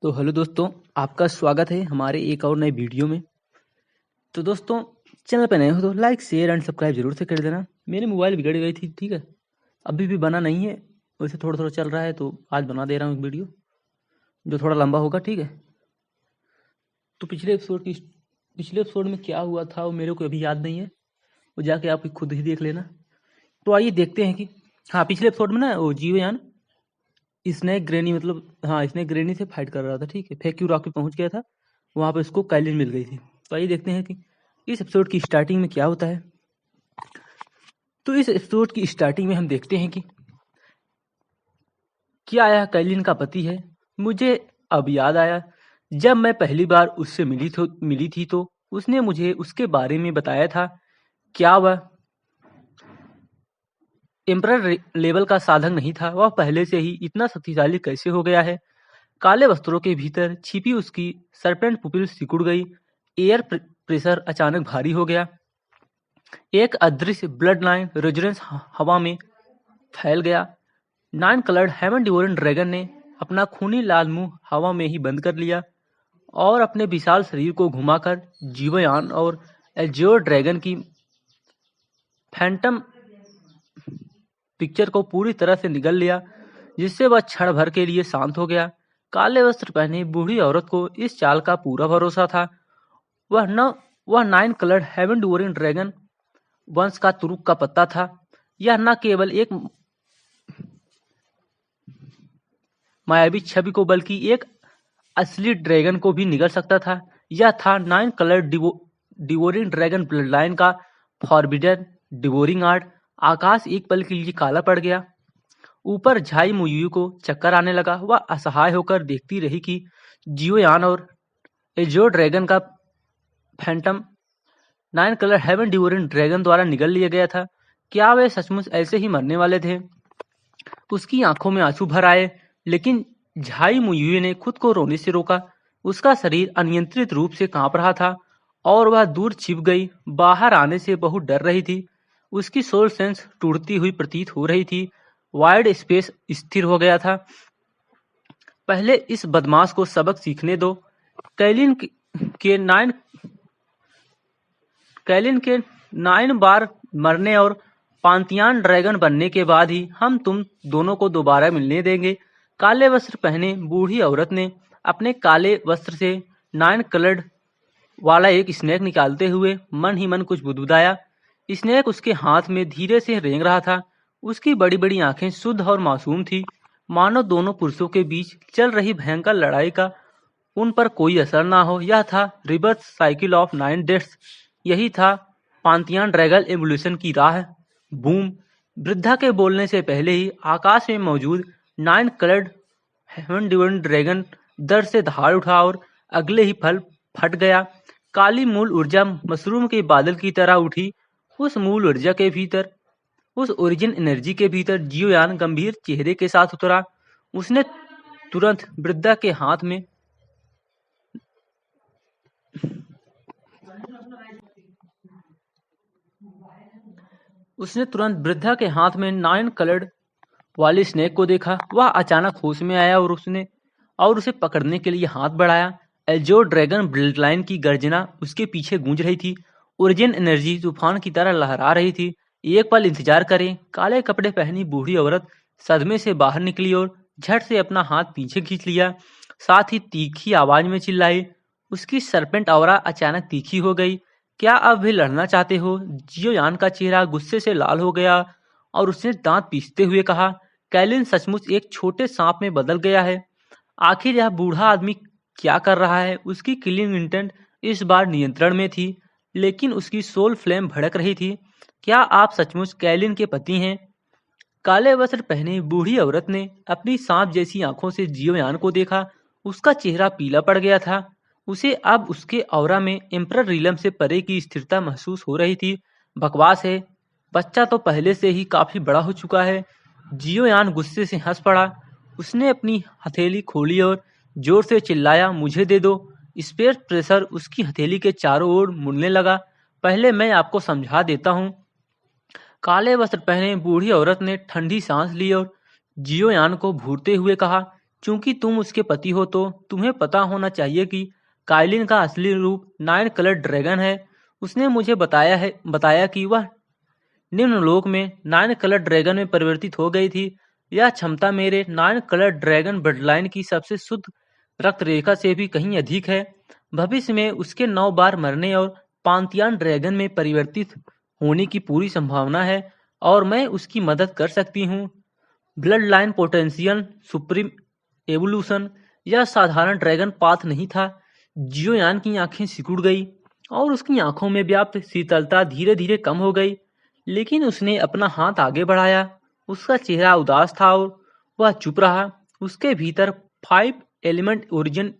तो हेलो दोस्तों, आपका स्वागत है हमारे एक और नए वीडियो में। तो दोस्तों, चैनल पे नए हो तो लाइक शेयर एंड सब्सक्राइब जरूर से कर देना। मेरी मोबाइल बिगड़ गई थी, ठीक है, अभी भी बना नहीं है, वैसे थोड़ा थोड़ा चल रहा है, तो आज बना दे रहा हूँ एक वीडियो जो थोड़ा लंबा होगा, ठीक है। तो पिछले एपिसोड में क्या हुआ था वो मेरे को अभी याद नहीं है, वो जाके आप खुद ही देख लेना। तो आइए देखते हैं कि हाँ, पिछले एपिसोड में ना वो जीवयान स्नेक ग्रेनी स्नेक ग्रेनी से फाइट कर रहा था, ठीक है। फेक्यू रॉक पे पहुंच गया था, वहां पे उसको काइलिन मिल गई थी। तो आइए देखते हैं कि इस एपिसोड की स्टार्टिंग में क्या होता है। तो इस एपिसोड की स्टार्टिंग में हम देखते हैं कि क्या यह काइलिन का पति है। मुझे अब याद आया, जब मैं पहली बार उससे मिली थी तो उसने मुझे उसके बारे में बताया था। क्या वह एम्परर लेवल का साधक नहीं था? वह पहले से ही इतना शक्तिशाली कैसे हो गया है? काले वस्त्रों के भीतर छिपी उसकी सरपेंट पुपिल सिकुड़ गई। एयर प्रेशर अचानक भारी हो गया। एक अदृश्य ब्लड लाइन रेजोनेंस हवा में फैल गया। 9 कलर्ड हेवन डिवोरन ड्रैगन ने अपना खूनी लाल मुंह हवा में ही बंद कर लिया और अपने विशाल शरीर को घुमाकर जीवयान और एज्योर ड्रैगन की फैंटम पिक्चर को पूरी तरह से निगल लिया, जिससे वह क्षण भर के लिए शांत हो गया। काले वस्त्र पहने बूढ़ी औरत को इस चाल का पूरा भरोसा था। वह 9 कलर्ड हेवन डिवोरिंग ड्रैगन वंश का तुरुक का पत्ता था। यह न केवल एक मायावी छवि को बल्कि एक असली ड्रैगन को भी निगल सकता था। यह था 9 coloured devouring dragon blood line का फॉरबिडन डिवोरिंग आर्ट। आकाश एक पल के लिए काला पड़ गया। ऊपर झाई मुयू को चक्कर आने लगा। वह असहाय होकर देखती रही कि जियोयान और एजो ड्रैगन का phantom 9 colour heaven devouring dragon द्वारा निगल लिया गया था। क्या वे सचमुच ऐसे ही मरने वाले थे? उसकी आंखों में आंसू भर आए, लेकिन झाई मुयू ने खुद को रोने से रोका। उसका शरीर अनियंत्रित रूप से कांप रहा था और वह दूर छिप गई, बाहर आने से बहुत डर रही थी। उसकी सोल सेंस टूटती हुई प्रतीत हो रही थी। वाइड स्पेस स्थिर हो गया था। पहले इस बदमाश को सबक सीखने दो। कैलिन के नाइन कैलिन के 9 बार मरने और पांतियान ड्रैगन बनने के बाद ही हम तुम दोनों को दोबारा मिलने देंगे। काले वस्त्र पहने बूढ़ी औरत ने अपने काले वस्त्र से 9 कलर्ड वाला एक स्नेक निकालते हुए मन ही मन कुछ बुदबुदाया। स्नेक उसके हाथ में धीरे से रेंग रहा था। उसकी बड़ी बड़ी आंखें शुद्ध और मासूम थी, मानो दोनों पुरुषों के बीच चल रही भयंकर लड़ाई का उन पर कोई असर ना हो। यह था रिबर्थ साइकिल ऑफ 9 डेथ्स। यही था पांतियान ड्रैगन एवोल्यूशन की राह। बूम! वृद्धा के बोलने से पहले ही आकाश में मौजूद 9 कलर्ड हेवन डिवन ड्रैगन दर से दहाड़ उठा और अगले ही पल फट गया। काली मूल ऊर्जा मशरूम के बादल की तरह उठी। उस मूल ऊर्जा के भीतर, उस ओरिजिन एनर्जी के भीतर जियोयान गंभीर चेहरे के साथ उतरा। उसने तुरंत वृद्धा के हाथ में उसने तुरंत वृद्धा के हाथ में 9 कलर्ड वाली स्नेक को देखा। वह अचानक होश में आया और उसे पकड़ने के लिए हाथ बढ़ाया। एल्जो ड्रैगन ब्लड लाइन की गर्जना उसके पीछे गूंज रही थी। ओरिजिन एनर्जी तूफान की तरह लहरा रही थी। एक पल इंतजार करें। काले कपड़े पहनी बूढ़ी औरत सदमे से बाहर निकली और झट से अपना हाथ पीछे खींच लिया, साथ ही तीखी आवाज में चिल्लाई। उसकी सरपेंट ऑरा अचानक तीखी हो गई। क्या अब भी लड़ना चाहते हो? जियोयान का चेहरा गुस्से से लाल हो गया और उसने दांत पीसते हुए कहा, कैलिन सचमुच एक छोटे सांप में बदल गया है। आखिर यह बूढ़ा आदमी क्या कर रहा है? उसकी किलिंग इंटेंट इस बार नियंत्रण में थी, लेकिन उसकी सोल फ्लेम भड़क रही थी। क्या आप सचमुच कैलिन के पति हैं? काले वस्त्र पहने बूढ़ी औरत ने अपनी सांप जैसी आंखों से जियोयान को देखा। उसका चेहरा पीला पड़ गया था। उसे अब उसके ऑरा में एम्परर रिलम से परे की स्थिरता महसूस हो रही थी। बकवास है, बच्चा तो पहले से ही काफी बड़ा हो चुका है। जियोयान गुस्से से हंस पड़ा। उसने अपनी हथेली खोली और जोर से चिल्लाया, मुझे दे दो। स्पेस प्रेशर उसकी हथेली के चारों ओर मुड़ने लगा। पहले मैं आपको समझा देता हूँ। काले वस्त्र पहने बूढ़ी औरत ने ठंडी सांस ली और जियोयान को घूरते हुए कहा, चूंकि तुम उसके पति हो तो तुम्हें पता होना चाहिए कि काइलिन का असली रूप 9 कलर्ड ड्रैगन है। उसने मुझे बताया कि वह निम्नलोक में 9 कलर्ड ड्रैगन में परिवर्तित हो गई थी। यह क्षमता मेरे 9 कलर्ड ड्रैगन ब्लडलाइन की सबसे शुद्ध रक्त रेखा से भी कहीं अधिक है। भविष्य में उसके 9 बार मरने और पांथियान ड्रैगन में परिवर्तित होने की पूरी संभावना है और मैं उसकी मदद कर सकती हूँ। Blood line potential supreme evolution यह साधारण ड्रैगन पाथ नहीं था। जियोयान की आंखें सिकुड़ गई और उसकी आंखों में व्याप्त शीतलता धीरे धीरे कम हो गई, लेकिन उसने अपना हाथ आगे बढ़ाया। उसका चेहरा उदास था और वह चुप रहा। उसके भीतर 5 एलिमेंट ओरिजिन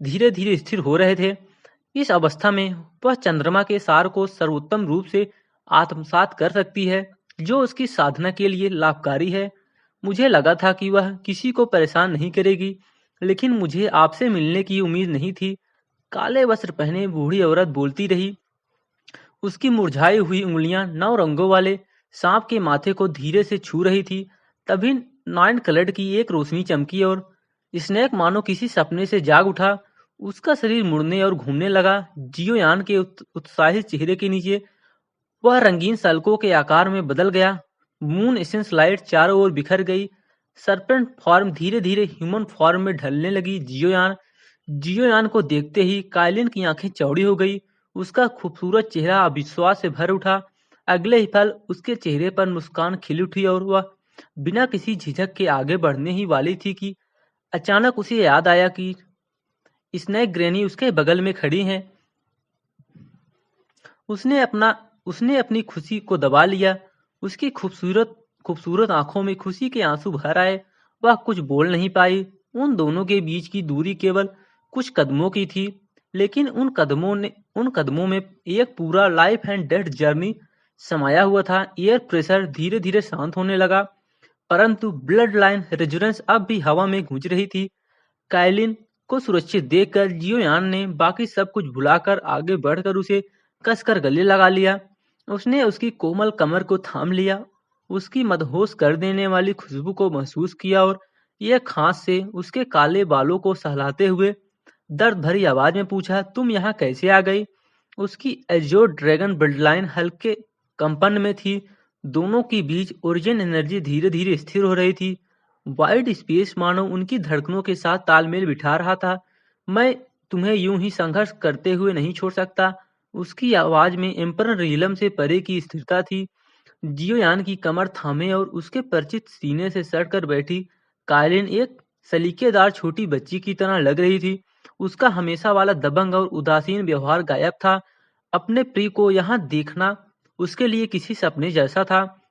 धीरे धीरे स्थिर हो रहे थे। इस अवस्था में वह चंद्रमा के सार को सर्वोत्तम रूप से आत्मसात कर सकती है, जो उसकी साधना के लिए लाभकारी है। मुझे लगा था कि वह किसी को परेशान नहीं करेगी, लेकिन मुझे आपसे मिलने की उम्मीद नहीं थी। काले वस्त्र पहने बूढ़ी औरत बोलती रही। उसकी मुरझाई हुई उंगलियां 9 रंगों वाले सांप के माथे को धीरे से छू रही थी। तभी 9 कलर्ड की एक रोशनी चमकी और स्नेक मानो किसी सपने से जाग उठा। उसका शरीर मुड़ने और घूमने लगा। जियोयान के उत्साहित चेहरे के नीचे वह रंगीन सल्कों के आकार में बदल गया। मून एसेंस लाइट चारों ओर बिखर गई। सरपेंट फॉर्म धीरे धीरे ह्यूमन फॉर्म में ढलने लगी। जियोयान को देखते ही काइलिन की आंखें चौड़ी हो गई। उसका खूबसूरत चेहरा अविश्वास से भर उठा। अगले ही पल उसके चेहरे पर मुस्कान खिल उठी और वह बिना किसी झिझक के आगे बढ़ने ही वाली थी कि अचानक उसे याद आया कि स्नेक ग्रैनी उसके बगल में खड़ी हैं। उसने अपनी खुशी को दबा लिया। उसकी खूबसूरत खूबसूरत आंखों में खुशी के आंसू भर आए। वह कुछ बोल नहीं पाई। उन दोनों के बीच की दूरी केवल कुछ कदमों की थी, लेकिन उन कदमों में एक पूरा लाइफ एंड डेथ जर्नी समाया हुआ था। एयर प्रेशर धीरे धीरे शांत होने लगा, परंतु ब्लड लाइन रेजोनेंस अब भी हवा में गूंज रही थी। काइलिन को सुरक्षित देखकर जियोयान ने बाकी सब कुछ भुलाकर आगे बढ़कर उसे कसकर गले लगा लिया। उसने उसकी कोमल कमर को थाम लिया, उसकी मदहोश कर देने वाली खुशबू को महसूस किया और एक हाथ से उसके काले बालों को सहलाते हुए दर्द भरी आवाज में पूछा, तुम यहाँ कैसे आ गई? उसकी एजोर ड्रैगन ब्लडलाइन हल्के कंपन में थी। दोनों के बीच ओरिजिन एनर्जी धीरे धीरे स्थिर हो रही थी। वाइड स्पेस मानो उनकी धड़कनों के साथ तालमेल बिठा रहा था। मैं तुम्हें यूं ही संघर्ष करते हुए नहीं छोड़ सकता। उसकी आवाज में एम्पर रिलम से परे की स्थिरता थी। जियोयान की कमर थामे और उसके परिचित सीने से सटकर बैठी काइलिन एक सलीकेदार छोटी बच्ची की तरह लग रही थी। उसका हमेशा वाला दबंग और उदासीन व्यवहार गायब था। अपने प्रिय को यहाँ देखना उसके लिए किसी सपने जैसा था।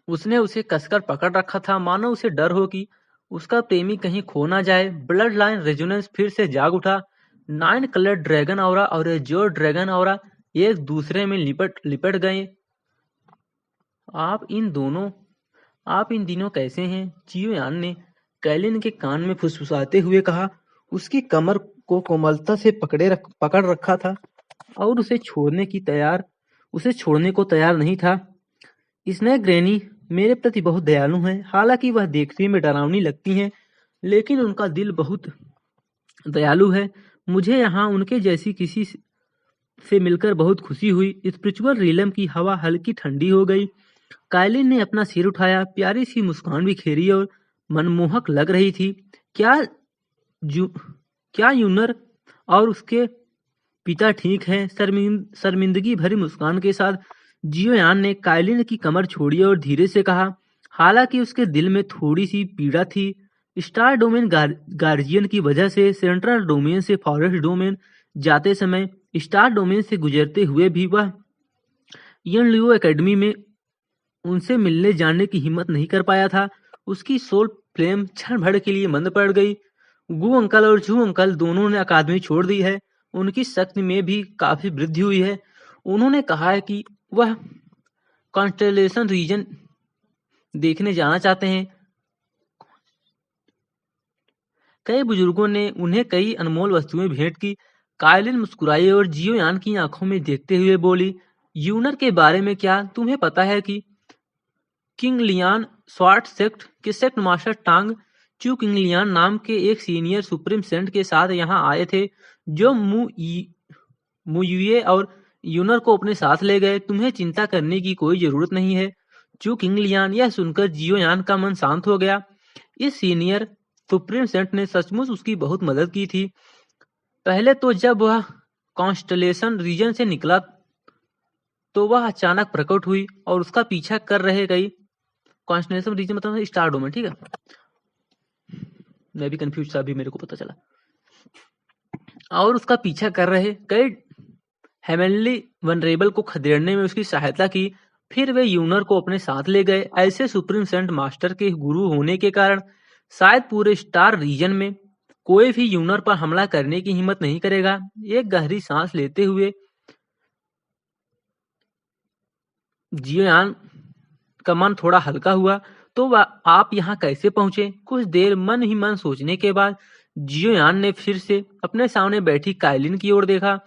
उसने उसे कसकर पकड़ रखा था, मानो उसे डर हो कि उसका प्रेमी कहीं खो ना जाए। ब्लड लाइन रेजोनेंस फिर से जाग उठा। 9 कलर ड्रैगन ऑरा और एजोर ड्रैगन ऑरा एक दूसरे में लिपट गए। आप इन दिनों कैसे हैं? जियोयान ने कैलिन के कान में फुसफुसाते हुए कहा। उसकी कमर को कोमलता से पकड़ रखा था और उसे छोड़ने को तैयार नहीं था। स्नेक ग्रैनी मेरे प्रति बहुत दयालु हैं। हालांकि वह देखने में डरावनी लगती हैं, लेकिन उनका दिल बहुत दयालु है। मुझे यहाँ उनके जैसी किसी से मिलकर बहुत खुशी हुई। स्पिरिचुअल रिलम की हवा हल्की ठंडी हो गई। काइलिन ने अपना सिर उठाया, प्यारी सी मुस्कान बिखेरी और मनमोहक लग रही थी। क्या यूनर और उसके पिता ठीक हैं? शर्मिंदगी भरी मुस्कान के साथ जियोयान ने काइलिन की कमर छोड़ी और धीरे से कहा, हालांकि उसके दिल में थोड़ी सी पीड़ा थी। स्टार डोमेन गार्जियन की वजह से सेंट्रल डोमेन से फॉरेस्ट डोमेन जाते समय स्टार डोमेन से गुजरते हुए भी वह यनलियो एकेडमी में उनसे मिलने जाने की हिम्मत नहीं कर पाया था। उसकी सोल फ्लेम क्षण भर के लिए मंद पड़ गई। गु अंकल और जू अंकल दोनों ने अकादमी छोड़ दी है। उनकी शक्ति में भी काफी वृद्धि हुई है। उन्होंने कहा है कि वह कॉन्स्टेलेशन रीजन देखने जाना चाहते हैं। कई बुजुर्गों ने उन्हें कई अनमोल वस्तुएं भेंट की। काइलिन मुस्कुराई और जियोयान की आंखों में देखते हुए बोली, यूनर के बारे में क्या तुम्हें पता है कि किंग लियान स्वाट सेक्ट के सेक्ट मास्टर टांग चू किंगलियान नाम के एक सीनियर सुप्रीम सेंट के साथ यहाँ आए थे, जो मुयुए और यूनर को अपने साथ ले गए। तुम्हें चिंता करने की कोई जरूरत नहीं है। चू किंगलियान यह सुनकर जियोयान का मन शांत हो गया। इस सीनियर सुप्रीम सेंट ने सचमुच उसकी बहुत मदद की थी। पहले तो जब वह कॉन्स्टलेशन रीजन से निकला तो वह अचानक प्रकट हुई और उसका पीछा कर रहे कई कॉन्स्टलेशन रीजन मतलब स्टार डोमेन, ठीक है। मैं भी कंफ्यूज था, अभी मेरे को पता चला। और उसका पीछा कर रहे कई हेमनली वनरेबल को खदेड़ने में उसकी सहायता की। फिर वे यूनर को अपने साथ ले गए। ऐसे सुप्रीम सेंट मास्टर के गुरु होने के कारण शायद पूरे स्टार रीजन में कोई भी यूनर पर हमला करने की हिम्मत नहीं करेगा। एक गहरी सांस लेते हुए जियोयान का मन थोड़ा हल्का हुआ। तो आप यहाँ कैसे पहुंचे? कुछ देर मन ही मन सोचने के बाद जियोयान ने फिर से अपने सामने बैठी काइलिन की ओर देखा।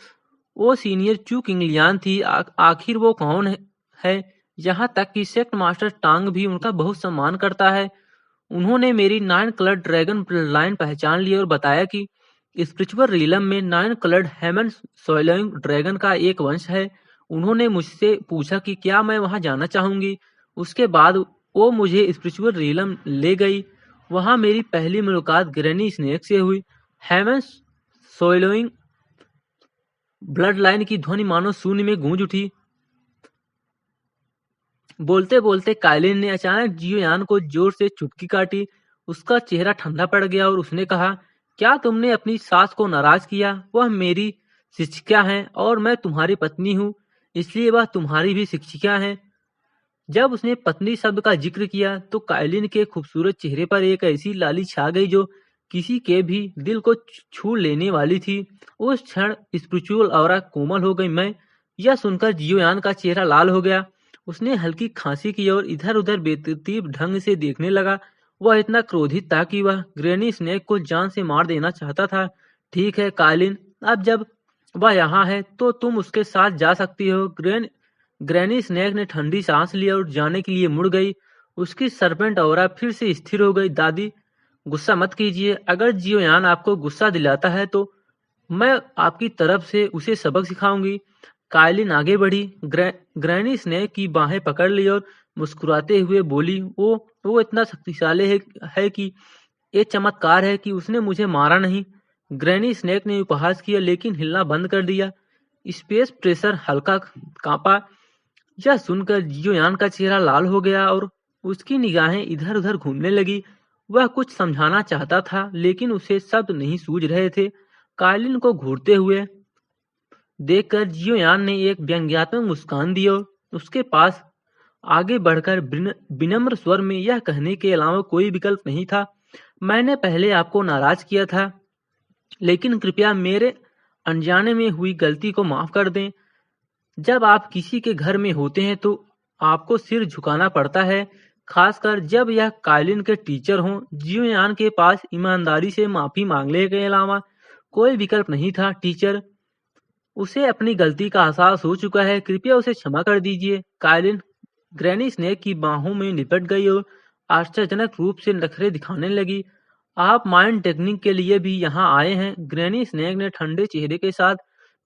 वो सीनियर चू किंगलियान थी। आखिर वो कौन है? यहाँ तक कि सेक्ट मास्टर टांग भी उनका बहुत सम्मान करता है। उन्होंने मेरी 9 कलर ड्रैगन लाइन पहचान ली और बताया कि स्पिरिचुअल रीलम में 9 कलर्ड हेमन सोइलिंग ड्रैगन का एक वंश है। उन्होंने मुझसे पूछा कि क्या मैं वहां जाना चाहूंगी। उसके बाद वो मुझे स्पिरिचुअल रीलम ले गई। वहां मेरी पहली मुलाकात ग्रैनी स्नेक से हुई। हेमन सोइलिंग ब्लड लाइन की ध्वनि मानो शून्य में गूंज उठी। बोलते बोलते काइलिन ने अचानक जियोयान को जोर से चुटकी काटी। उसका चेहरा ठंडा पड़ गया और उसने कहा, क्या तुमने अपनी सास को नाराज किया? वह मेरी शिक्षिका है और मैं तुम्हारी पत्नी हूँ, इसलिए वह तुम्हारी भी शिक्षिका है। जब उसने पत्नी शब्द का जिक्र किया तो काइलिन के खूबसूरत चेहरे पर एक ऐसी लाली छा गई जो किसी के भी दिल को छू लेने वाली थी। उस क्षण स्पिरिचुअल ऑरा कोमल हो गई। मैं यह सुनकर जियोयान का चेहरा लाल हो गया। उसने हल्की खांसी की और इधर उधर बेतरतीब ढंग से देखने लगा। वह इतना क्रोधित था कि वह ग्रैनी स्नेक को जान से मार देना चाहता था। ठीक है काइलिन, अब जब वह यहाँ है तो तुम उसके साथ जा सकती हो। ग्रैनी स्नेक ने ठंडी सांस ली और जाने के लिए मुड़ गई। उसकी सरपेंट ऑरा फिर से स्थिर हो गई। दादी, गुस्सा मत कीजिए। अगर जियोयान आपको गुस्सा दिलाता है तो मैं आपकी तरफ से उसे सबक सिखाऊंगी। काइलिन आगे बढ़ी, ग्रैनी स्नेक की बाहें पकड़ ली और मुस्कुराते हुए बोली, वो इतना शक्तिशाली है कि ये चमत्कार है कि उसने मुझे मारा नहीं। ग्रैनी स्नेक ने उपहास किया लेकिन हिलना बंद कर दिया। स्पेस प्रेशर हल्का कांपा। यह सुनकर जियोयान का चेहरा लाल हो गया और उसकी निगाहें इधर उधर घूमने लगी। वह कुछ समझाना चाहता था लेकिन उसे शब्द नहीं सूझ रहे थे। काइलिन को घूरते हुए देखकर जियोयान ने एक व्यंग्यात्मक मुस्कान दी और उसके पास आगे बढ़कर विनम्र स्वर में यह कहने के अलावा कोई विकल्प नहीं था, मैंने पहले आपको नाराज किया था, लेकिन कृपया मेरे अनजाने में हुई गलती को माफ कर दें। जब आप किसी के घर में होते हैं तो आपको सिर झुकाना पड़ता है, खासकर जब यह काइलिन के टीचर हों। जियोयान के पास ईमानदारी से माफी मांगने के अलावा कोई विकल्प नहीं था। टीचर, उसे अपनी गलती का एहसास हो चुका है, कृपया उसे क्षमा कर दीजिए। काइलिन ग्रैनी स्नेक की बाहों में लिपट गई और आश्चर्यजनक रूप से नखरे दिखाने लगी। आप माइंड टेक्निक के लिए भी यहाँ आए हैं? ग्रैनी स्नेक ने ठंडे चेहरे के साथ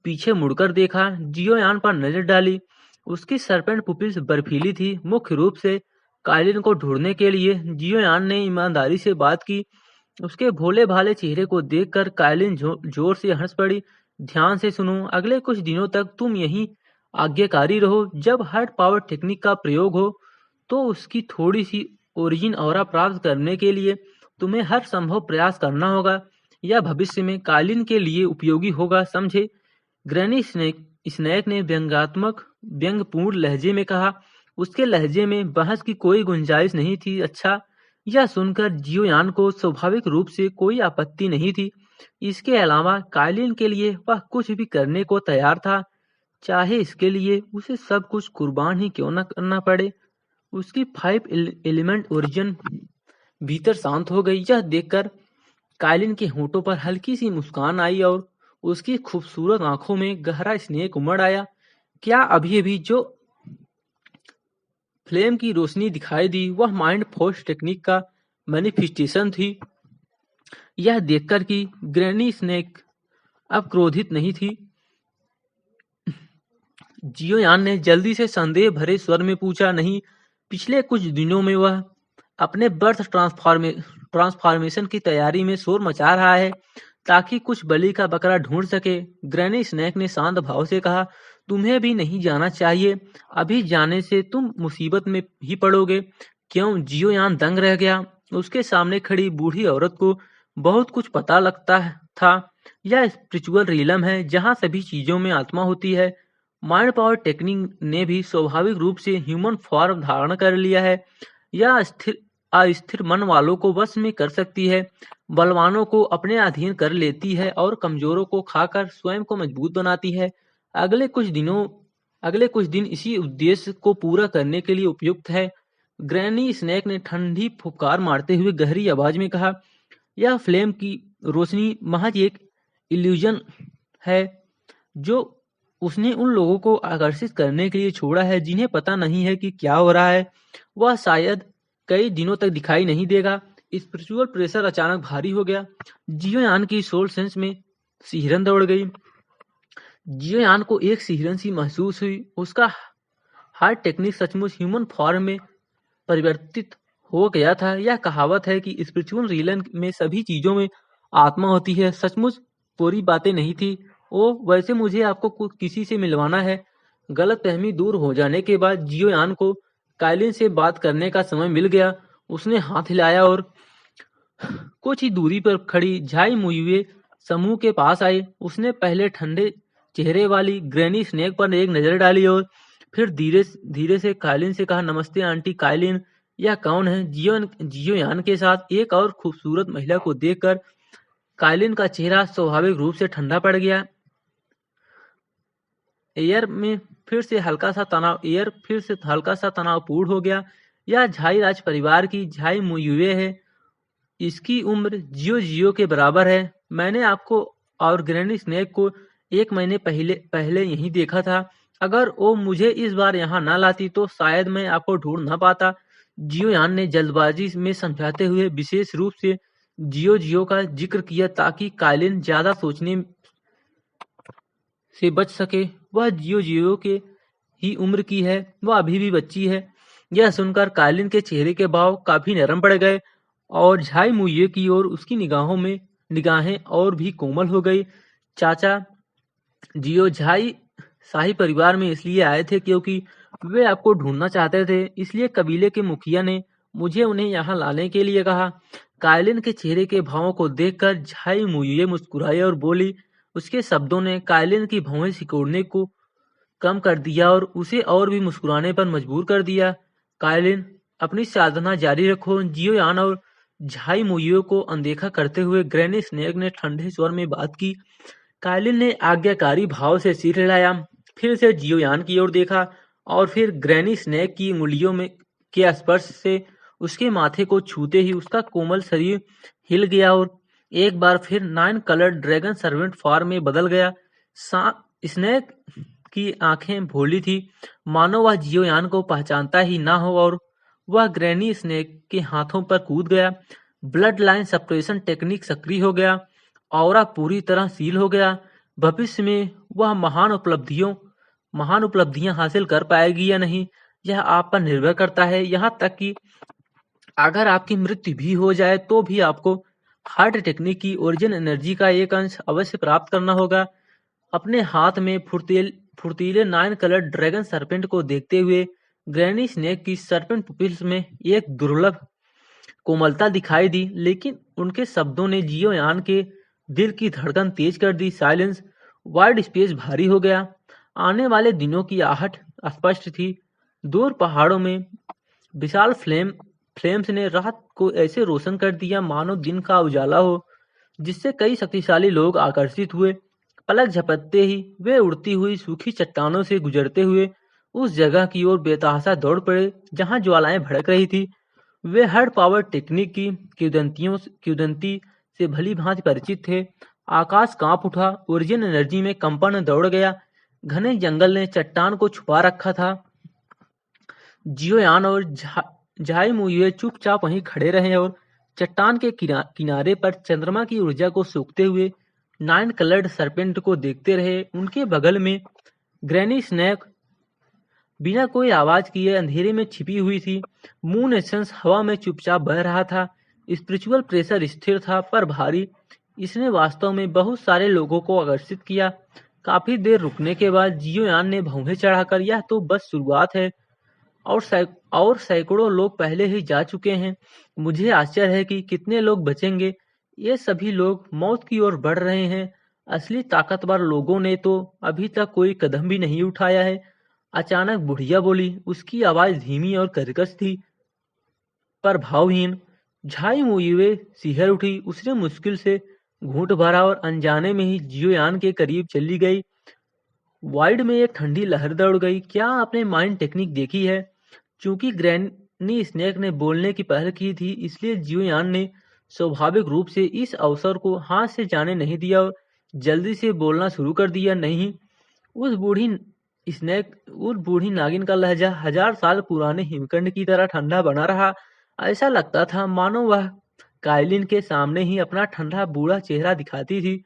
पीछे मुड़कर देखा, जियोयान पर नजर डाली। उसकी सरपेंट पुपिल्स बर्फीली थी। मुख्य रूप से काइलिन को ढूंढने के लिए जियोयान ने ईमानदारी से बात की। उसके भोले भाले चेहरे को देखकर काइलिन जोर से हंस पड़ी। ध्यान से सुनो, अगले कुछ दिनों तक तुम यहीं आज्ञाकारी रहो। जब हार्ड पावर टेक्निक का प्रयोग हो तो उसकी थोड़ी सी ओरिजिन ऑरा प्राप्त करने के लिए तुम्हें हर संभव प्रयास करना होगा। यह भविष्य में काइलिन के लिए उपयोगी होगा, समझे? ग्रैनी स्नेक ने व्यंग्यपूर्ण लहजे में कहा। उसके लहजे में बहस की कोई गुंजाइश नहीं थी। अच्छा, यह सुनकर जियोयान को स्वाभाविक रूप से कोई आपत्ति नहीं थी। इसके अलावा काइलिन के लिए वह कुछ भी करने को तैयार था, चाहे इसके लिए उसे सब कुछ कुर्बान ही क्यों न करना पड़े। उसकी 5 एलिमेंट ओरिजिन भीतर शांत हो गई। यह देखकर काइलिन के होठों पर हल्की सी मुस्कान आई और उसकी खूबसूरत आंखों में गहरा स्नेह उमड़ आया। क्या अभी अभी जो फ्लेम की रोशनी दिखाई दी वह माइंड फोर्स टेक्निक का मैनिफेस्टेशन थी? यह देखकर कि ग्रैनी स्नेक अब क्रोधित नहीं थी, जियोयान ने जल्दी से संदेह भरे स्वर में पूछा, नहीं, पिछले कुछ दिनों में वह अपने बर्थ ट्रांसफॉर्मेशन की तैयारी में शोर मचा रहा है ताकि कुछ बलि का बकरा ढूंढ सके। ग्रैनी स्नेक ने शांत भाव से कहा, तुम्हें भी नहीं जाना चाहिए, अभी जाने से तुम मुसीबत में ही पड़ोगे। क्यों? जियोयान दंग रह गया। उसके सामने खड़ी बूढ़ी औरत को बहुत कुछ पता लगता था। यह स्पिरिचुअल रियलम है जहाँ सभी चीजों में आत्मा होती है। माइंड पावर टेक्निक ने भी स्वाभाविक रूप से ह्यूमन फॉर्म धारण कर लिया है। यह अस्थिर मन वालों को वश में कर सकती है, बलवानों को अपने अधीन कर लेती है और कमजोरों को खाकर स्वयं को मजबूत बनाती है। अगले कुछ दिन इसी उद्देश्य को पूरा करने के लिए उपयुक्त है। ग्रैनी स्नेक ने ठंडी फुफकार मारते हुए गहरी आवाज में कहा, यह फ्लेम की रोशनी महज एक इल्यूजन है जो उसने उन लोगों को आकर्षित करने के लिए छोड़ा है जिन्हें पता नहीं है कि क्या हो रहा है। वह शायद कई दिनों तक दिखाई नहीं देगा। स्पिरिचुअल प्रेशर अचानक भारी हो गया। जियोयान की सोल सेंस में सिहरन दौड़ गई। जियोयान को एक सिहरन सी महसूस हुई। उसका हार्ट टेक्निक सचमुच ह्यूमन फॉर्म में परिवर्तित हो गया था। यह कहावत है कि स्पिरिचुअल रीलन में सभी चीजों में आत्मा होती है, सचमुच पूरी बातें नहीं थी। ओ, वैसे मुझे आपको किसी से मिलवाना है। गलतफहमी दूर हो जाने के बाद जियोयान को काइलिन से बात करने का समय मिल गया। उसने हाथ हिलाया और कुछ ही दूरी पर खड़ी झाई मुयुए समूह के पास आई। उसने पहले ठंडे चेहरे वाली ग्रैनी स्नेक पर एक नजर डाली और फिर धीरे धीरे से काइलिन से कहा, नमस्ते आंटी काइलिन। यह कौन है? जियोयान के साथ एक और खूबसूरत महिला को देखकर काइलिन का चेहरा स्वाभाविक रूप से ठंडा पड़ गया। एयर फिर से हल्का सा तनावपूर्ण हो गया। यह झाई राज परिवार की झाई मुयुए है। इसकी उम्र जियो के बराबर है। मैंने आपको और ग्रैनी स्नेक को 1 महीने पहले यहीं देखा था। अगर वो मुझे इस बार यहाँ न लाती तो शायद मैं आपको ढूंढ न पाता। जियोयान ने जल्दबाजी में समझाते हुए विशेष रूप से जियो का जिक्र किया ताकि काइलिन ज्यादा सोचने से बच सके। वह जियो के ही उम्र की है, वह अभी भी बच्ची है। यह सुनकर काइलिन के चेहरे के भाव काफी नरम पड़ गए और झाई मुइये की ओर उसकी निगाहें और भी कोमल हो गई। चाचा, जियो झाई शाही परिवार में इसलिए आए थे क्योंकि वे आपको ढूंढना चाहते थे, इसलिए कबीले के मुखिया ने मुझे उन्हें यहाँ लाने के लिए कहा। काइलिन के चेहरे के भावों को देखकर झाई मुइये मुस्कुराई और बोली। उसके शब्दों ने काइलिन की भौहें सिकोड़ने को कम कर दिया और उसे और भी मुस्कुराने पर मजबूर कर दिया। काइलिन, अपनी साधना जारी रखो। जियोयान और झाई मुइये को अनदेखा करते हुए ग्रैनी स्नेक ने ठंडे स्वर में बात की। काइलिन ने आज्ञाकारी भाव से सिर हिलाया, फिर से जियोयान की ओर देखा और फिर ग्रैनी स्नेक की उंगलियों में के स्पर्श से उसके माथे को छूते ही उसका कोमल शरीर हिल गया और एक बार फिर 9 कलर्ड ड्रैगन सर्वेंट फॉर्म में बदल गया। स्नेक की आंखें भोली थी, मानो वह जियोयान को पहचानता ही ना हो और वह ग्रैनी स्नेक के हाथों पर कूद गया। ब्लड लाइन सप्रेशन टेक्निक सक्रिय हो गया। ऑरा पूरी तरह सील हो गया। भविष्य में वह महान उपलब्धियां हासिल कर पाएगी या नहीं, यह आप पर निर्भर करता है। यहाँ तक कि अगर आपकी मृत्यु भी हो जाए तो भी आपको हार्ट टेक्निक की ओरिजिन एनर्जी का एक अंश अवश्य प्राप्त करना होगा। अपने हाथ में फुर्तीले 9 कलर ड्रैगन सर्पेंट को देखते हुए ग्रैनी स्नेक की सर्पेंट पुपिल्स में एक दुर्लभ कोमलता दिखाई दी, लेकिन उनके शब्दों ने जियोयान के दिल की धड़कन तेज कर दी। साइलेंस, वाइड स्पेस भारी हो गया। आने वाले दिनों की आहट स्पष्ट थी। दूर पहाड़ों में विशाल फ्लेम्स ने रात को ऐसे रोशन कर दिया मानो दिन का उजाला हो, जिससे कई शक्तिशाली लोग आकर्षित हुए। पलक झपकते ही वे उड़ती हुई सूखी चट्टानों से गुजरते हुए उस जगह की ओर बेतहाशा दौड़ पड़े जहां ज्वालाएं भड़क रही थी। वे हर्ड पावर टेक्निक की किंवदंती से भली भांति परिचित थे। आकाश कांप उठा, ओरिजिन एनर्जी में कंपन दौड़ गया। घने जंगल ने चट्टान को छुपा रखा था। जियोयान और झाई मुइये चुपचाप वहीं खड़े रहे और चट्टान के किनारे पर चंद्रमा की ऊर्जा को सूखते हुए 9 कलर्ड सरपेंट को देखते रहे। उनके बगल में ग्रैनी स्नैक बिना कोई आवाज किए अंधेरे में छिपी हुई थी। मून एसेंस हवा में चुपचाप बह रहा था। स्पिरिचुअल प्रेशर स्थिर था पर भारी। इसने वास्तव में बहुत सारे लोगों को आकर्षित किया। काफी देर रुकने के बाद जियोयान ने भौहें चढ़ाकर यह तो बस शुरुआत है और सैकड़ों लोग पहले ही जा चुके हैं। मुझे आश्चर्य है कि कितने लोग बचेंगे। ये सभी लोग मौत की ओर बढ़ रहे हैं। असली ताकतवर लोगों ने तो अभी तक कोई कदम भी नहीं उठाया है। अचानक बुढ़िया बोली। उसकी आवाज धीमी और कर्कश थी पर भावहीन। झाई मुइवे सिहर उठी। उसने मुश्किल से घूंट भरा और अनजाने में ही जियोयान के करीब चली गई। वाइड में एक ठंडी लहर दौड़ गई। क्या आपने माइंड टेक्निक देखी है? चूंकि ग्रैनी स्नेक ने बोलने की पहल की थी, इसलिए जियोयान ने स्वाभाविक रूप से इस अवसर को हाथ से जाने नहीं दिया और जल्दी से बोलना शुरू कर दिया। नहीं, उस बूढ़ी नागिन का लहजा 1000 साल पुराने हिमखंड की तरह ठंडा बना रहा। ऐसा लगता था मानो वह काइलिन के सामने ही अपना ठंडा बूढ़ा चेहरा दिखाती थी।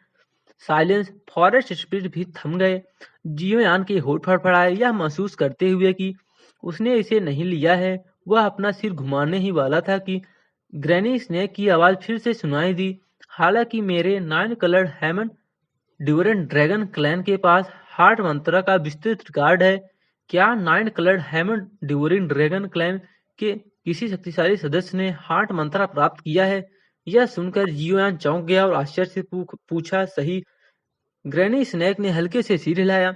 साइलेंस। फॉरेस्ट स्पिरिट भी थम गए। जियोयान के होठ फड़फड़ाए, यह महसूस करते हुए कि उसने इसे नहीं लिया है। वह अपना सिर घुमाने ही वाला था कि ग्रैनी स्नेक की आवाज फिर से सुनाई दी। हालांकि मेरे 9 coloured heaven devouring dragon clan के पास हार्ट मंत्रा का विस्तृत रिकॉर्ड है। क्या 9 coloured heaven devouring dragon clan के किसी शक्तिशाली सदस्य ने हार्ट मंत्रा प्राप्त किया है? यह सुनकर जियोयान चौंक गया और आश्चर्य से पूछा, सही? ग्रैनी स्नेक ने हल्के से सिर हिलाया।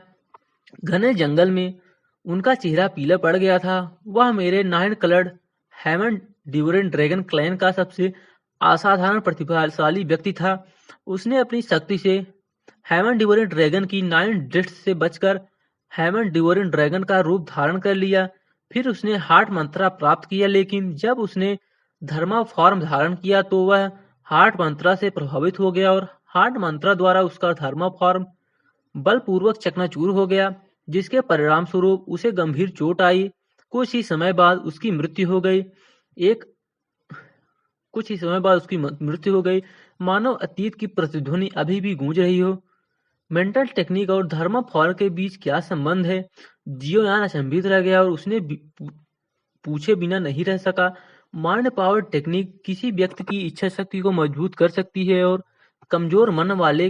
घने जंगल में उनका चेहरा पीला पड़ गया था। वह मेरे 9 coloured heaven devouring dragon clan का सबसे असाधारण प्रतिभाशाली व्यक्ति था। उसने अपनी शक्ति से हैमंड ड्यूरेंट ड्रैगन की 9 डेथ्स से बचकर हैमंड ड्यूरेंट ड्रैगन का रूप धारण कर लिया। फिर उसने हार्ट मंत्रा प्राप्त किया, लेकिन जब उसने धर्मा फॉर्म धारण किया तो वह हार्ट मंत्रा से प्रभावित हो गया और हार्ट मंत्रा द्वारा उसका धर्मा फॉर्म बलपूर्वक चकनाचूर हो गया, जिसके परिणाम स्वरूप उसे गंभीर चोट आई। कुछ ही समय बाद उसकी मृत्यु हो गई। मानो अतीत की प्रतिध्वनि अभी भी गूंज रही हो। मेंटल टेक्निक और धर्मा फॉर्म के बीच क्या संबंध है? जियोयान अचंभित रह गया और उसने पूछे बिना नहीं रह सका। माइंड पावर टेक्निक किसी व्यक्ति की इच्छा शक्ति को मजबूत कर सकती है और कमजोर मन वाले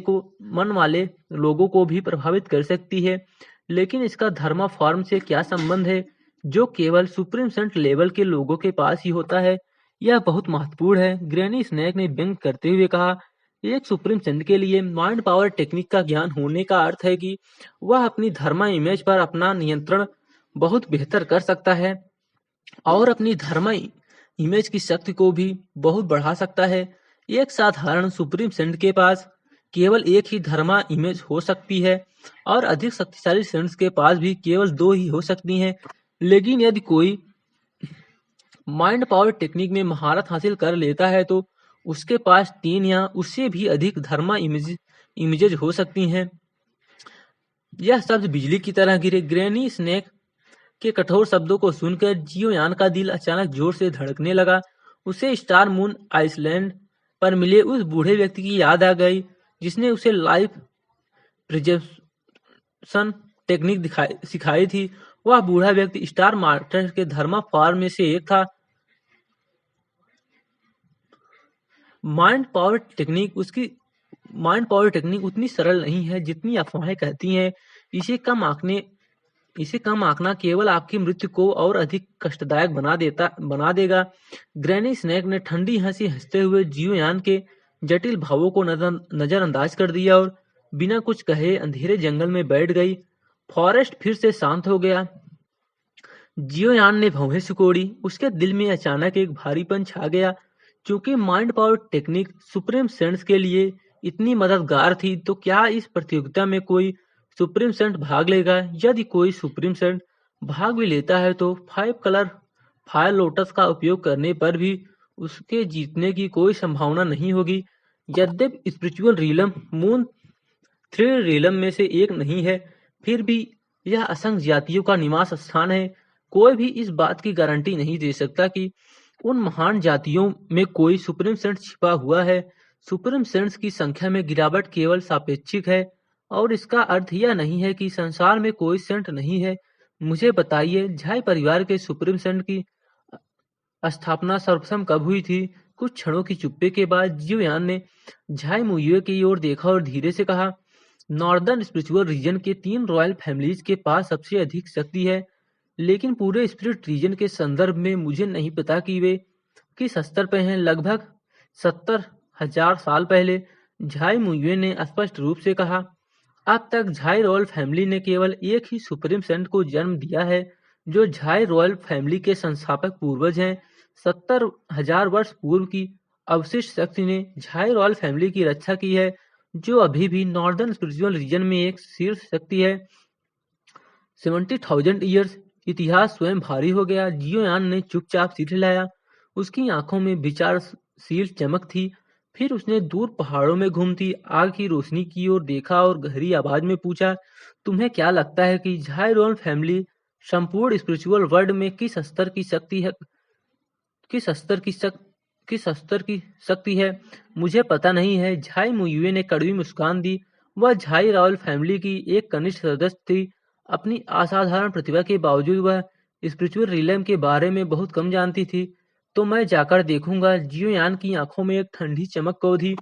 लोगों को भी प्रभावित कर सकती है, लेकिन इसका धर्मा फॉर्म से क्या संबंध है, जो केवल सुप्रीम सेंट लेवल के लोगों के पास ही होता है? यह बहुत महत्वपूर्ण है। ग्रैनी स्नेक ने व्यंग करते हुए कहा। एक सुप्रीम सेंट के लिए माइंड पावर टेक्निक का ज्ञान होने का अर्थ है कि वह अपनी धर्मा इमेज पर अपना नियंत्रण बहुत बेहतर कर सकता है और अपनी धर्मा इमेज की शक्ति को भी बहुत बढ़ा सकता है। एक साधारण सुप्रीम सेंट के पास केवल एक ही धर्मा इमेज हो सकती है और अधिक शक्तिशाली सेंट्स के पास भी केवल 2 ही हो सकती हैं। लेकिन यदि कोई माइंड पावर टेक्निक में महारत हासिल कर लेता है तो उसके पास 3 या उससे भी अधिक धर्मा इमेजेज हो सकती हैं। यह शब्द बिजली की तरह गिरे। ग्रैनी स्नेक के कठोर शब्दों को सुनकर जियोयान का दिल अचानक जोर से धड़कने लगा। उसे स्टार मून आइसलैंड पर मिले उस बूढ़े व्यक्ति की याद आ गई जिसने उसे लाइफ प्रिजर्वेशन टेक्निक सिखाई थी। वह बूढ़ा व्यक्ति स्टार मास्टर के धर्मा फॉर्म में से एक था। माइंड पावर टेक्निक उतनी सरल नहीं है जितनी अफवाहें कहती हैं। इसे कम आंकना केवल आपकी मृत्यु को और अधिक कष्टदायक बना देगा। ग्रैनी स्नेक ने ठंडी हंसी हंसते हुए जियोयान के जटिल भावों को नजरअंदाज कर दिया और बिना कुछ कहे अंधेरे जंगल में बैठ गई। फॉरेस्ट फिर से शांत हो गया। जियोयान ने भौहें सिकोड़ी। उसके दिल में अचानक एक भारीपन छा गया। चूंकि mind power technique supreme saints के लिए इतनी मददगार थी, तो क्या इस प्रतियोगिता में कोई सुप्रीम सेंट भाग लेगा? यदि कोई सुप्रीम सेंट भाग भी लेता है तो 5 कलर फायर लोटस का उपयोग करने पर भी उसके जीतने की कोई संभावना नहीं होगी। यद्यपि स्पिरिचुअल रीलम मून 3 रीलम में से एक नहीं है, फिर भी यह असंख्य जातियों का निवास स्थान है। कोई भी इस बात की गारंटी नहीं दे सकता कि उन महान जातियों में कोई सुप्रीम सेंट छिपा हुआ है। सुप्रीम सेंट्स की संख्या में गिरावट केवल सापेक्षिक है और इसका अर्थ यह नहीं है कि संसार में कोई सेंट नहीं है। मुझे बताइए, झाई परिवार के सुप्रीम सेंट की स्थापना सर्वप्रथम कब हुई थी? कुछ क्षणों की चुप्पी के बाद जियोयान ने झाई मुइये की ओर देखा और धीरे से कहा, नॉर्दर्न स्पिरिचुअल रीजन के 3 रॉयल फैमिलीज के पास सबसे अधिक शक्ति है, लेकिन पूरे स्पिरिट रीजन के संदर्भ में मुझे नहीं पता कि वे किस स्तर पर हैं। लगभग 70,000 साल पहले, झाई मुइये ने स्पष्ट रूप से कहा, अब तक झाई रॉयल फैमिली ने केवल एक ही सुप्रीम सेंट को जन्म दिया है, जो झाई रॉयल फैमिली के संस्थापक पूर्वज हैं। 70,000 वर्ष पूर्व की अवशिष्ट शक्ति ने झाई रॉयल फैमिली की रक्षा की है, जो अभी भी नॉर्दर्न स्पिरिचुअल रीजन में एक शीर्ष शक्ति है। 70,000 ईयर्स। इतिहास स्वयं भारी हो गया। जियोयान ने चुपचाप सिर हिलाया। उसकी आंखों में विचारशील चमक थी। फिर उसने दूर पहाड़ों में घूमती आग की रोशनी की ओर देखा और गहरी आवाज में पूछा, तुम्हें क्या लगता है कि झाई रॉयल फैमिली संपूर्ण स्पिरिचुअल वर्ल्ड में किस स्तर की शक्ति है? किस स्तर की शक्ति किस स्तर की शक्ति है? मुझे पता नहीं है। झाई मुइये ने कड़वी मुस्कान दी। वह झाई रॉयल फैमिली की एक कनिष्ठ सदस्य थी। अपनी असाधारण प्रतिभा के बावजूद वह स्पिरिचुअल रिलम के बारे में बहुत कम जानती थी। तो मैं जाकर देखूंगा। जियोयान की आंखों में एक ठंडी चमक को थी,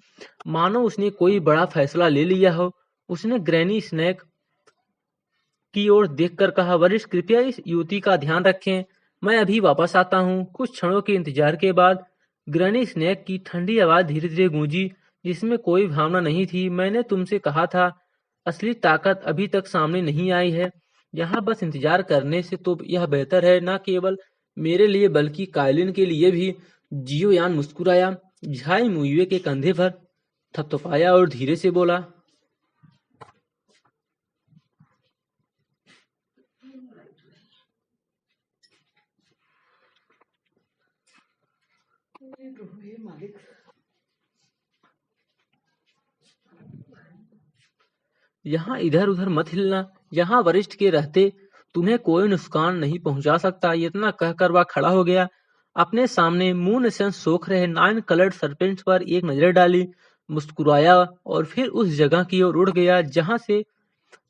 मानो उसने कोई बड़ा फैसला ले लिया हो। उसने ग्रैनी स्नैक की ओर देखकर कहा, वरिष्ठ कृपया इस युवती का ध्यान रखें, मैं अभी वापस आता हूँ। कुछ क्षणों के इंतजार के बाद ग्रैनी स्नैक की ठंडी आवाज धीरे धीरे गूंजी, जिसमें कोई भावना नहीं थी। मैंने तुमसे कहा था, असली ताकत अभी तक सामने नहीं आई है। यहाँ बस इंतजार करने से तो यह बेहतर है, न केवल मेरे लिए बल्कि काइलिन के लिए भी। जियोयान मुस्कुराया, झाई मुइये के कंधे पर थपथपाया और धीरे से बोला, यहाँ इधर उधर मत हिलना। यहाँ वरिष्ठ के रहते तुम्हें कोई नुकसान नहीं पहुंचा सकता। इतना कहकर वह खड़ा हो गया। अपने सामने मून एसेंस सोख रहे 9 कलर्ड सर्पेंट्स पर एक नजर डाली, मुस्कुराया और फिर उस जगह की ओर उड़ गया जहां से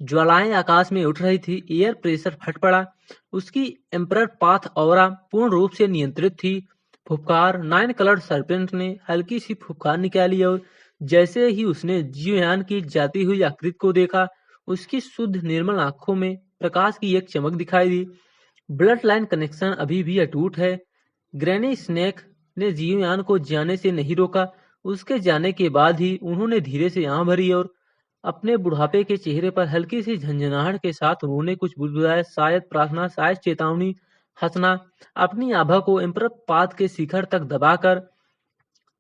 ज्वालाएं आकाश में उठ रही थी। एयर प्रेशर फट पड़ा। उसकी एम्परर पाथ ऑरा पूर्ण रूप से नियंत्रित थी। फुफकार 9 कलर्ड सर्पेंट ने हल्की सी फुफकार निकाली और जैसे ही उसने जियोयान की जाती हुई आकृति को देखा, उसकी शुद्ध निर्मल आंखों में प्रकाश की एक चमक दिखाई दी। ब्लड लाइन कनेक्शन अभी भी अटूट है। ग्रैनी स्नैक ने जियोयान को जाने से नहीं रोका। उसके जाने के बाद ही उन्होंने धीरे से आंख भरी और अपने बुढ़ापे के चेहरे पर हल्की सी झंझनाहट के साथ उन्होंने कुछ बुदबुदाया, शायद प्रार्थना, शायद चेतावनी। हंसना। अपनी आभा को एम्परर पाथ के शिखर तक दबाकर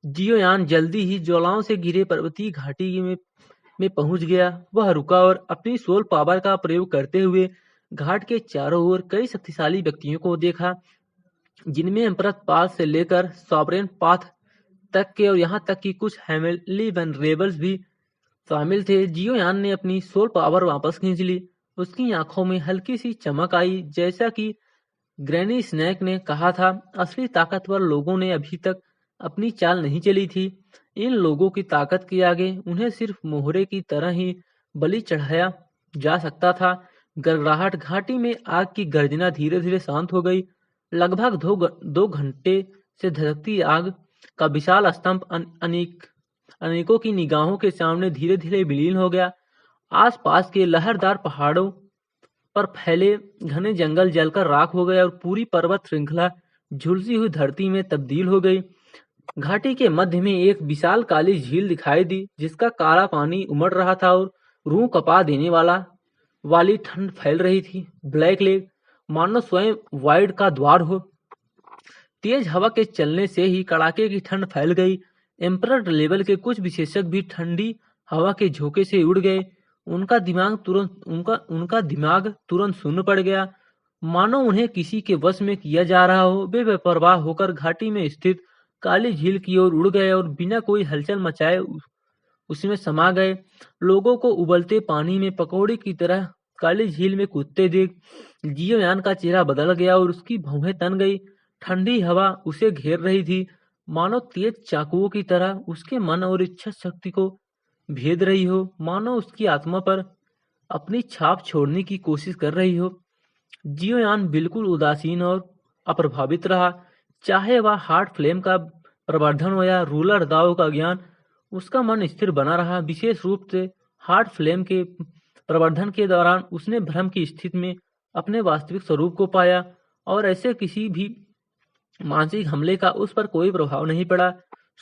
जियोयान जल्दी ही ज्वालाओं से घिरे पर्वतीय घाटी में पहुंच गया। वह रुका और अपनी सोल पावर का प्रयोग करते हुए घाट के चारों ओर कई शक्तिशाली व्यक्तियों को देखा, जिनमें एम्परर पाथ से लेकर सॉवरेन पाथ तक के और यहाँ तक कि कुछ हेमली वेनरेबल्स भी शामिल थे। जियोयान ने अपनी सोल पावर वापस खींच ली। उसकी आंखों में हल्की सी चमक आई। जैसा कि ग्रैनी स्नैक ने कहा था, असली ताकतवर लोगों ने अभी तक अपनी चाल नहीं चली थी। इन लोगों की ताकत के आगे उन्हें सिर्फ मोहरे की तरह ही बलि चढ़ाया जा सकता था। गड़गड़ाहट। घाटी में आग की गर्जना धीरे धीरे शांत हो गई। लगभग 2 घंटे से धधकती आग का विशाल स्तंभ अनेकों की निगाहों के सामने धीरे धीरे विलीन हो गया। आसपास के लहरदार पहाड़ों पर फैले घने जंगल जलकर राख हो गए और पूरी पर्वत श्रृंखला झुलसी हुई धरती में तब्दील हो गई। घाटी के मध्य में एक विशाल काली झील दिखाई दी, जिसका काला पानी उमड़ रहा था और रूह कपा देने वाली ठंड फैल रही थी। ब्लैक लेक, मानो स्वयं वाइड का द्वार हो। तेज हवा के चलने से ही कड़ाके की ठंड फैल गई। एम्परर लेवल के कुछ विशेषज्ञ भी ठंडी हवा के झोंके से उड़ गए। उनका दिमाग तुरंत शून्य पड़ गया, मानो उन्हें किसी के वश में किया जा रहा हो। वे बेपरवाह होकर घाटी में स्थित काली झील की ओर उड़ गए और बिना कोई हलचल मचाए उसमें समा गए। लोगों को उबलते पानी में पकौड़ी की तरह काली झील में कूदते देख जियोयान का चेहरा बदल गया और उसकी भौहें तन गई। ठंडी हवा उसे घेर रही थी, मानो तेज चाकुओं की तरह उसके मन और इच्छा शक्ति को भेद रही हो, मानो उसकी आत्मा पर अपनी छाप छोड़ने की कोशिश कर रही हो। जियोयान बिल्कुल उदासीन और अप्रभावित रहा, चाहे वह हार्ट फ्लेम का प्रवर्धन हो या रूलर दाव का ज्ञान, उसका मन स्थिर बना रहा। विशेष रूप से हार्ट फ्लेम के प्रवर्धन के दौरान उसने भ्रम की स्थिति में अपने वास्तविक स्वरूप को पाया और ऐसे किसी भी मानसिक हमले का उस पर कोई प्रभाव नहीं पड़ा।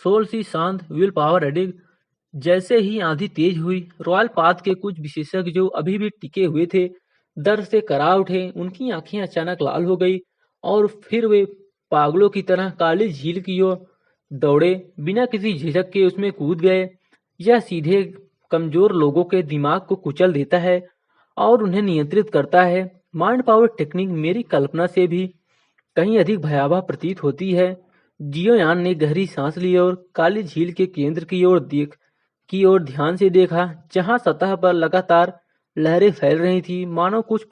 सोल सी शांत, विल पावर एडिक्ट। जैसे ही आंधी तेज हुई, रॉयल पाथ के कुछ विशेषज्ञ जो अभी भी टिके हुए थे, दर्द से करा उठे। उनकी आंखें अचानक लाल हो गई और फिर वे पागलों की तरह काली झील की ओर दौड़े, बिना किसी झिझक के उसमें कूद गए। यह सीधे कमजोर लोगों के दिमाग को कुचल देता है और उन्हें नियंत्रित करता है। माइंड पावर टेक्निक मेरी कल्पना से भी कहीं अधिक भयावह प्रतीत होती है। जियोयान ने गहरी सांस ली और काली झील के केंद्र की ओर ध्यान से देखा, जहां सतह पर लगातार लहरें फैल रही थी, मानो कुछ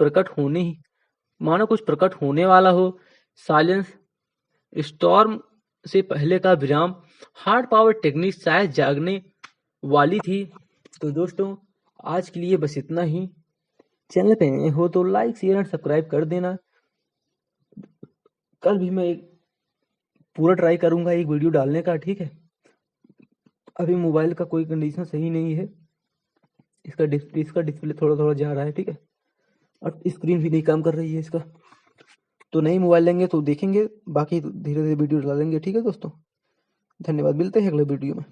प्रकट होने वाला हो। साइलेंस स्टॉर्म से पहले का विराम। हार्ड पावर टेक्निक शायद जागने वाली थी। तो दोस्तों, आज के लिए बस इतना ही। चैनल पे नए हो तो लाइक, शेयर एंड सब्सक्राइब कर देना। कल भी मैं एक पूरा ट्राई करूंगा एक वीडियो डालने का, ठीक है। अभी मोबाइल का कोई कंडीशन सही नहीं है, इसका डिस्प्ले थोड़ा थोड़ा जा रहा है, ठीक है, और स्क्रीन भी नहीं काम कर रही है इसका। तो नई मोबाइल लेंगे तो देखेंगे, बाकी धीरे धीरे वीडियो डालेंगे, ठीक है दोस्तों। धन्यवाद, मिलते हैं अगले वीडियो में।